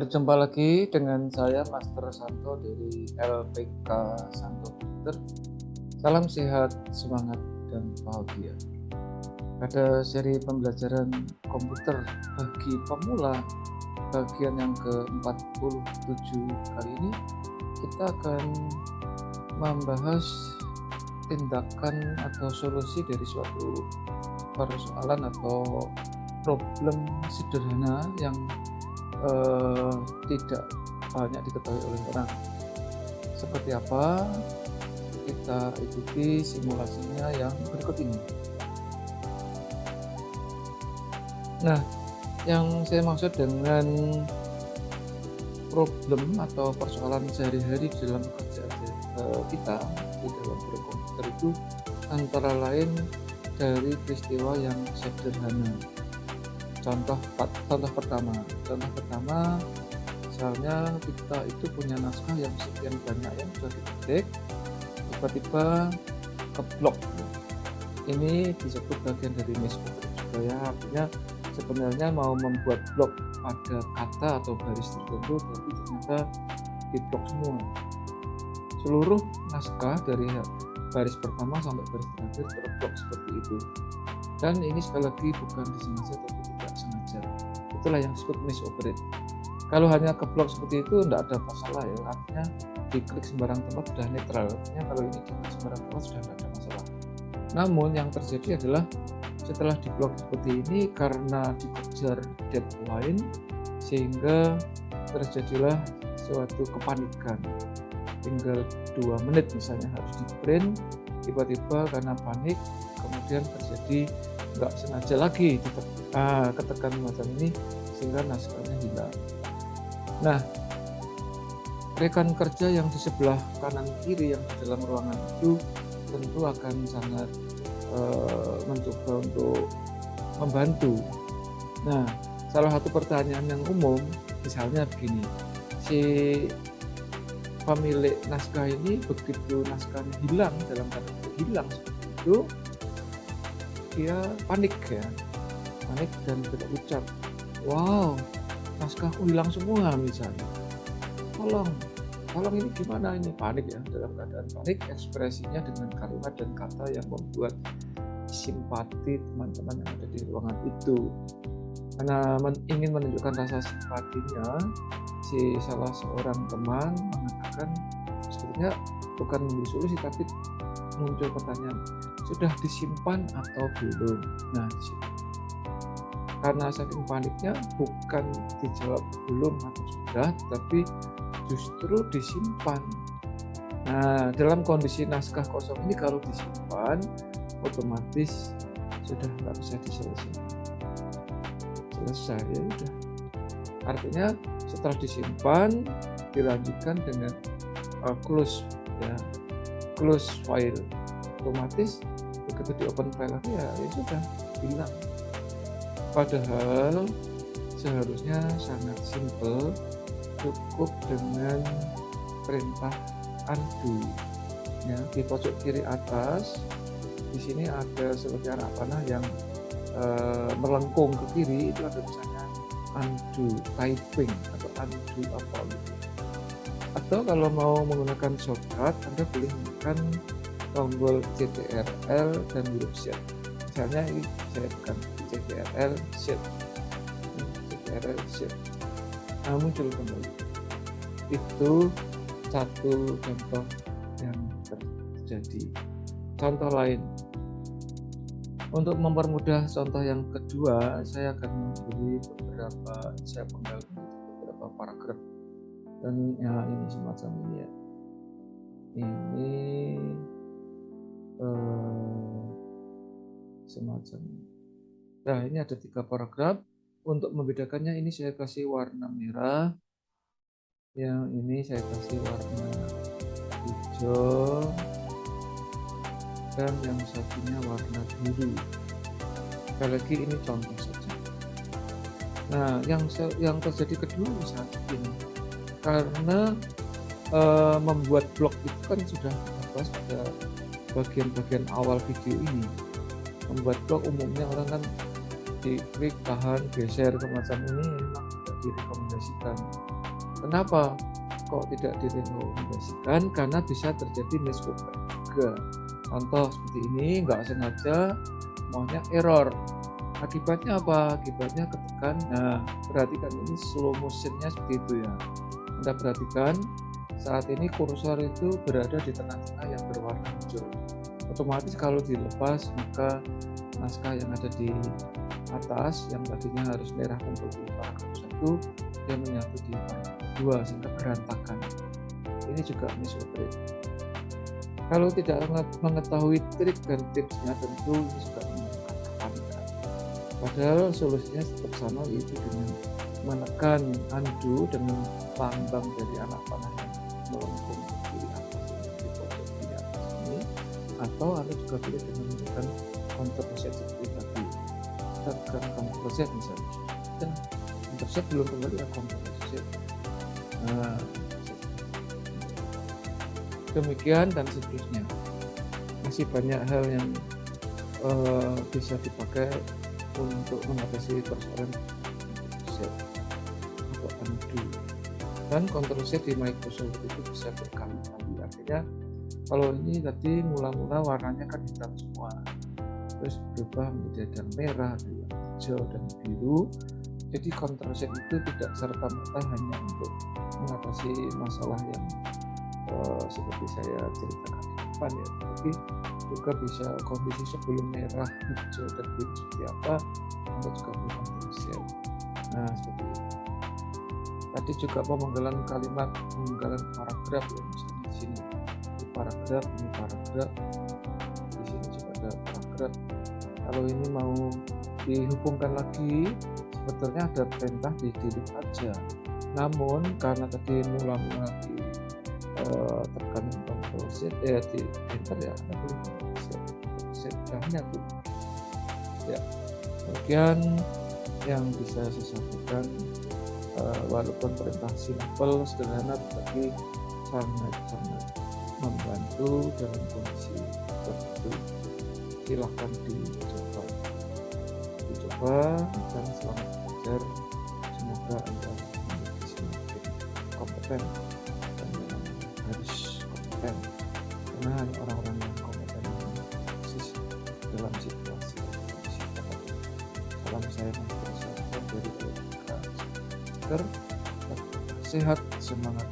Berjumpa lagi dengan saya Master Santo dari LPK Santo Komputer. Salam sehat, semangat, dan bahagia. Pada seri pembelajaran komputer bagi pemula bagian yang ke-47 kali ini, kita akan membahas tindakan atau solusi dari suatu persoalan atau problem sederhana yang tidak banyak diketahui oleh orang. Seperti apa? Kita ikuti simulasinya yang berikut ini. Nah, yang saya maksud dengan problem atau persoalan sehari-hari dalam kerja kita di dalam berkomputer itu antara lain dari peristiwa yang sederhana. Contoh pertama, misalnya kita itu punya naskah yang sekian banyak yang sudah diketik, tiba-tiba keblok. Ini disebut bagian dari misoprint juga ya, artinya sebenarnya mau membuat blok pada kata atau baris tertentu, tapi ternyata diblok semua. Seluruh naskah dari baris pertama sampai baris terakhir terblok seperti itu. Dan ini sekali lagi bukan disengaja tapi tidak sengaja. Itulah yang disebut misoprint. Kalau hanya keblok seperti itu tidak ada masalah ya, artinya diklik sembarang tempat sudah netral. Artinya kalau ini diklik sembarang tempat sudah tidak ada masalah. Namun yang terjadi adalah setelah diblok seperti ini karena dikejar deadline sehingga terjadilah suatu kepanikan. Tinggal 2 menit misalnya harus di print, tiba-tiba karena panik kemudian terjadi nggak sengaja lagi ketekan macam ini sehingga naskahnya hilang. Nah, rekan kerja yang di sebelah kanan kiri yang di dalam ruangan itu tentu akan sangat mencoba untuk membantu. Nah, salah satu pertanyaan yang umum misalnya begini, si pemilik naskah ini begitu naskahnya hilang, dalam kata hilang seperti itu, dia panik dan berucap, wow, naskahku hilang semua misalnya, tolong ini gimana, ini panik ya. Dalam keadaan panik, ekspresinya dengan kalimat dan kata yang membuat simpati teman-teman yang ada di ruangan itu. Karena ingin menunjukkan rasa simpatinya, si salah seorang teman mengatakan sebetulnya bukan memberi solusi tapi muncul pertanyaan, sudah disimpan atau belum? Nah, karena saking paniknya bukan dijawab belum atau sudah, tapi justru disimpan. Nah, dalam kondisi naskah kosong ini kalau disimpan otomatis sudah nggak bisa diselesaikan. Selesai ya udah. Artinya setelah disimpan dilanjutkan dengan close file, otomatis begitu di open file ya sudah hilang. Padahal seharusnya sangat simple, cukup dengan perintah undo ya. Di pojok kiri atas di sini ada seperti anak panah yang melengkung ke kiri, itu ada tulisannya undo typing atau undo apa gitu. Atau kalau mau menggunakan shortcut, Anda boleh menggunakan tombol CTRL dan huruf Z. Misalnya ini saya tekan CTRL Z, nah muncul kembali. Itu satu contoh yang terjadi. Contoh lain, untuk mempermudah contoh yang kedua, saya akan memberi saya penggal beberapa paragraf. Dan ya ini semacam ini ya. Ini semacam ini. Nah, ini ada 3 paragraf. Untuk membedakannya ini saya kasih warna merah, yang ini saya kasih warna hijau, dan yang satunya warna biru. Sekali lagi ini contoh saja. Nah, yang terjadi kedua misalnya ini, karena membuat blog itu kan sudah kita bahas pada bagian-bagian awal video ini. Membuat blog umumnya orang kan diklik, tahan, geser, semacam ini memang tidak direkomendasikan. Kenapa kok tidak direkomendasikan? Karena bisa terjadi miscover juga. Contoh seperti ini, nggak sengaja maunya error. Akibatnya apa? Akibatnya ketekan. Nah, perhatikan ini slow motionnya seperti itu ya. Anda perhatikan saat ini kursor itu berada di tengah-tengah yang berwarna hijau. Otomatis kalau dilepas maka naskah yang ada di atas yang tadinya harus merah untuk di paragraf 1 dia menyatu di paragraf 2 sehingga berantakan. Ini juga miscover. Kalau tidak mengetahui trik dan tipsnya tentu ini juga menimbulkan kepanikan. Padahal solusinya tetap sama, yaitu dengan menekan undo dengan lambang dari anak panah yang melengkung di atas di pojok di atas ini, atau Anda juga boleh dengan menekan Ctrl Z seperti tadi. Kita tekan Ctrl Z misalnya, dan Ctrl Z belum kembali ya Ctrl Z. Nah, demikian dan seterusnya. Masih banyak hal yang bisa dipakai untuk mengatasi persoalan Z atau undo. Dan Ctrl Z di Microsoft itu bisa berkali-kali. Artinya kalau ini tadi mula-mula warnanya kan hitam semua, terus berubah menjadi yang merah, hijau dan biru. Jadi Ctrl Z itu tidak serta-merta hanya untuk mengatasi masalah yang seperti saya ceritakan di depan ya, tapi juga bisa kondisi sebelum merah, hijau dan biru seperti apa, Anda juga bisa Ctrl Z. Nah seperti itu. Tadi juga pemenggalan kalimat, pemenggalan paragraf ya, misalnya di sini di paragraf, ini paragraf, di sini juga ada paragraf. Kalau ini mau dihubungkan lagi, sebetulnya ada perintah di delete aja. Namun karena tadi mula-mula di tekan Ctrl Z di enter ya, Anda boleh Ctrl Z hanya tuh ya. Kemudian yang bisa saya sampaikan, walaupun perintah simple sederhana tetapi sangat membantu dalam kondisi tertentu. Silahkan dicoba dan selamat belajar. Semoga Anda menjadi semakin kompeten dan harus kompeten, karena hanya orang-orang yang kompeten yang eksis dalam situasi kondisi tertentu. Salam saya dari sehat, semangat.